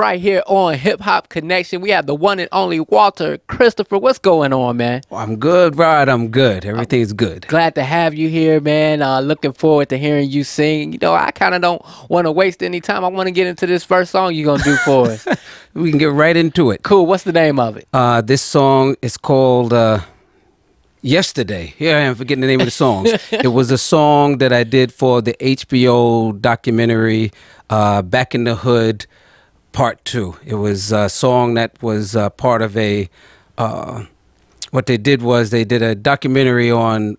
right here on Hip Hop Connection. We have the one and only Walter Christopher. What's going on, man? I'm good, Rod. I'm good. Everything's good. Glad to have you here, man. Looking forward to hearing you sing. You know, I kind of don't want to waste any time. I want to get into this first song you're going to do for us. We can get right into it. Cool. What's the name of it? This song is called Yesterday. Here I am forgetting the name of the songs. It was a song that I did for the HBO documentary Back in the Hood Part 2. It was a song that was part of a, what they did was they did a documentary on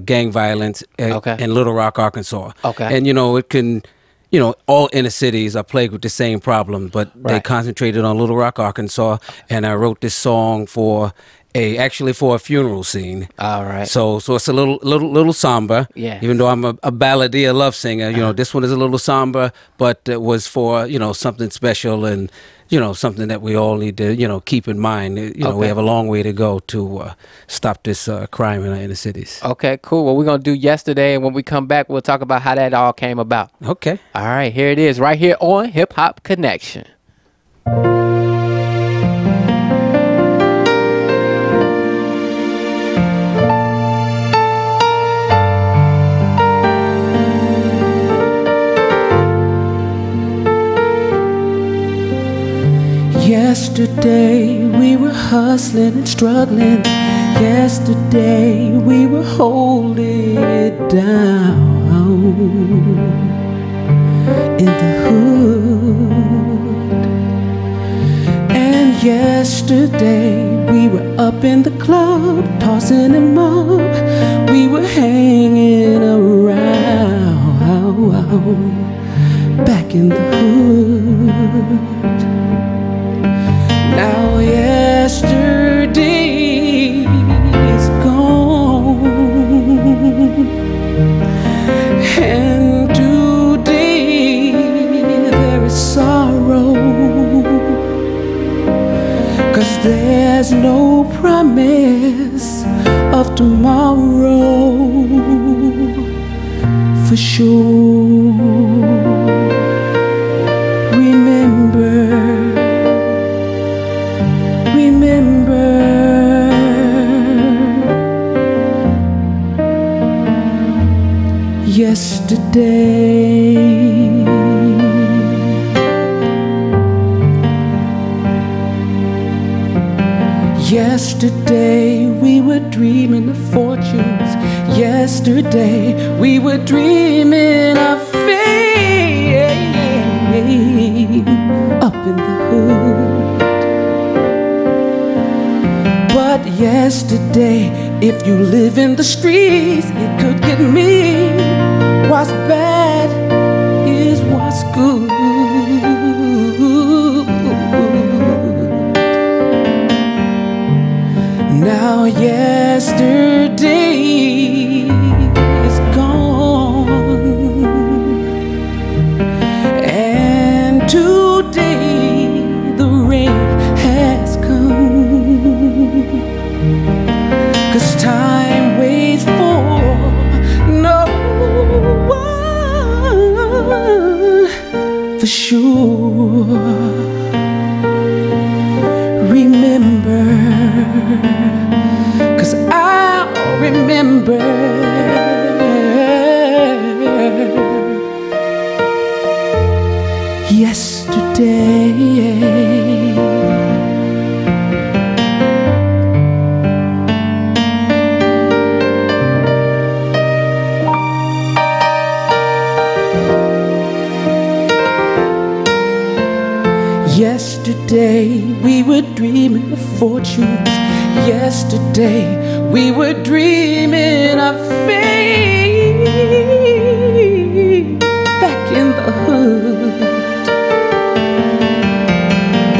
gang violence in Little Rock, Arkansas. Okay. And, you know, it can, you know, all inner cities are plagued with the same problem, but they concentrated on Little Rock, Arkansas. And I wrote this song for actually for a funeral scene. All right. So it's a little somber. Yeah. Even though I'm a balladeer love singer, you know, this one is a little somber, but it was for, you know, something special and, you know, something that we all need to, you know, keep in mind. You know, we have a long way to go to stop this crime in our inner cities. Okay, cool. Well, we're going to do Yesterday, and when we come back, we'll talk about how that all came about. Okay. All right, here it is right here on Hip Hop Connection. Yesterday we were hustling and struggling. Yesterday we were holding it down in the hood. And yesterday we were up in the club, tossing them up. We were hanging around back in the hood. Now yesterday is gone, and today there is sorrow, 'cause there's no promise of tomorrow for sure. Yesterday, yesterday we were dreaming of fortunes. Yesterday we were dreaming of fame up in the hood. But yesterday, if you live in the streets, it could get mean. What's bad is what's good. Now yesterday is gone, and today the rain has come. 'Cause time waits for no one for sure. Remember, 'cause I'll remember. Yesterday. Yesterday we were dreaming of fortunes. Yesterday we were dreaming of fame back in the hood.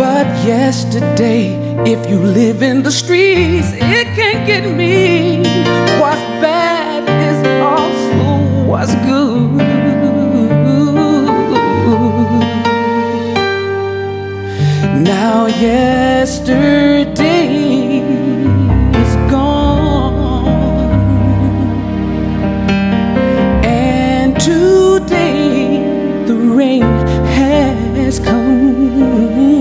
But yesterday, if you live in the streets, it can get mean. What's bad is also what's good. Now yesterday is gone, and today the rain has come.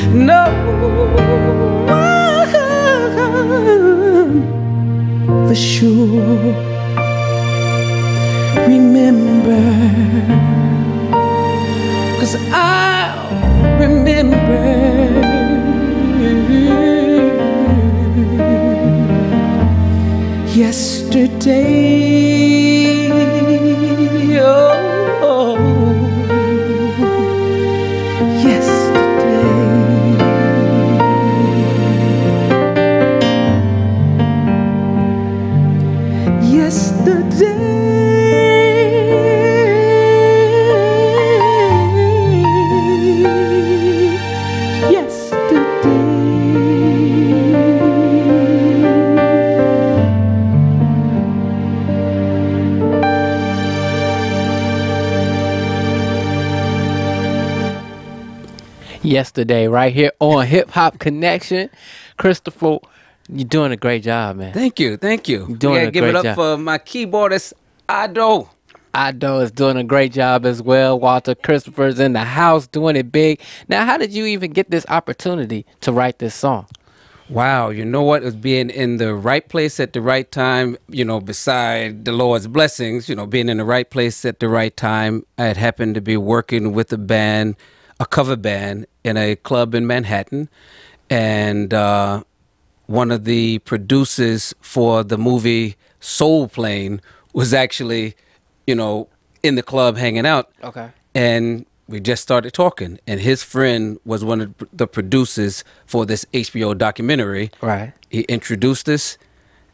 no one for sure remember, 'cause I'll remember yesterday. Oh, yesterday. Yesterday. Yesterday, right here on Hip Hop Connection. Christopher, you're doing a great job, man. Thank you, thank you. You're doing a give great it up job. for my keyboardist, Ado. Ido is doing a great job as well. Walter Christopher's in the house doing it big. Now, how did you even get this opportunity to write this song? Wow, you know what? It was being in the right place at the right time, you know, beside the Lord's blessings, you know, being in the right place at the right time. I had happened to be working with a band, a cover band, in a club in Manhattan. And one of the producers for the movie Soul Plane was actually, you know, in the club hanging out. Okay. And we just started talking. And his friend was one of the producers for this HBO documentary. Right. He introduced us,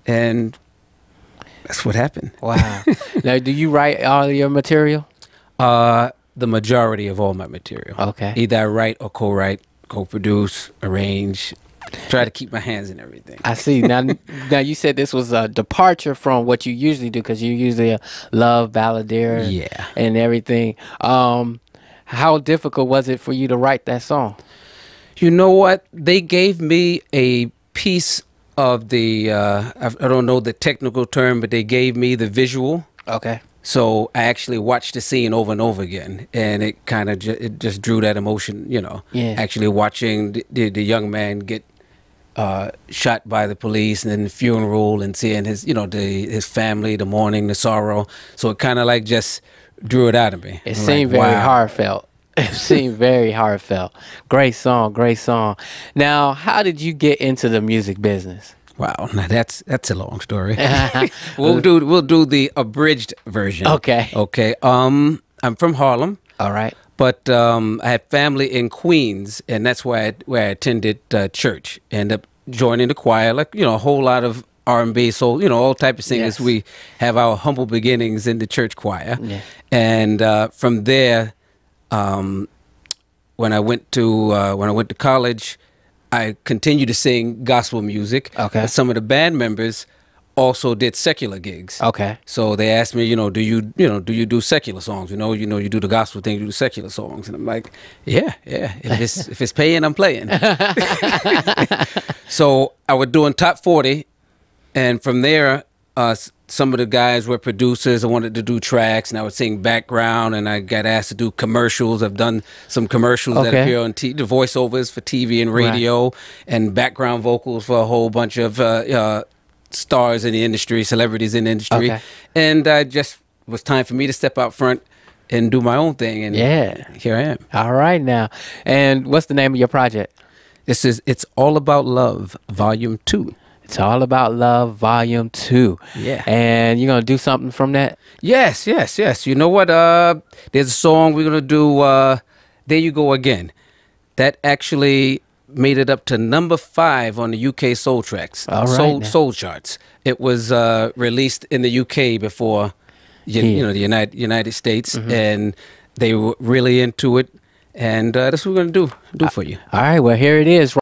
and that's what happened. Wow. Now, do you write all your material? The majority of all my material. Okay. Either I write or co-write, co-produce, arrange, try to keep my hands in everything. I see. Now, now you said this was a departure from what you usually do, because you're usually a love balladeer, Yeah. and everything. How difficult was it for you to write that song? You know what? They gave me a piece of the, I don't know the technical term, but they gave me the visual. Okay. So I actually watched the scene over and over again, and it kind of it just drew that emotion, you know. Yeah. Actually watching the young man get shot by the police, and then the funeral, and seeing his, you know, his family, the mourning, the sorrow. So it kind of like just drew it out of me. It I'm seemed like, very wow. heartfelt. It seemed very heartfelt. Great song, great song. Now, how did you get into the music business? Wow, now that's a long story. we'll do the abridged version. Okay. Okay. I'm from Harlem. All right. But I had family in Queens, and that's where I attended church. Ended up joining the choir, like, you know, a whole lot of R&B, soul, you know, all type of singers. Yes. We have our humble beginnings in the church choir, Yeah. and from there, when I went to college, I continued to sing gospel music. Okay. But some of the band members also did secular gigs. Okay. So they asked me, do you do secular songs? You do the gospel thing, you do secular songs. And I'm like, yeah. If it's paying, I'm playing. So I was doing top 40, and from there, some of the guys were producers. I wanted to do tracks, and I would sing background, and I got asked to do commercials. I've done some commercials that Okay. appear on the voiceovers for TV and radio, and background vocals for a whole bunch of stars in the industry, celebrities in the industry. Okay. And just was time for me to step out front and do my own thing. And Yeah. here I am. All right now. And what's the name of your project? This is It's All About Love, Volume 2. It's All About Love, Volume 2. Yeah. And you're going to do something from that? Yes. You know what? There's a song we're going to do, There You Go Again. That actually made it up to number 5 on the UK Soul Tracks, All right, now. soul charts. It was released in the UK before, the United States, and they were really into it. And that's what we're going to do for you. All right. Well, here it is.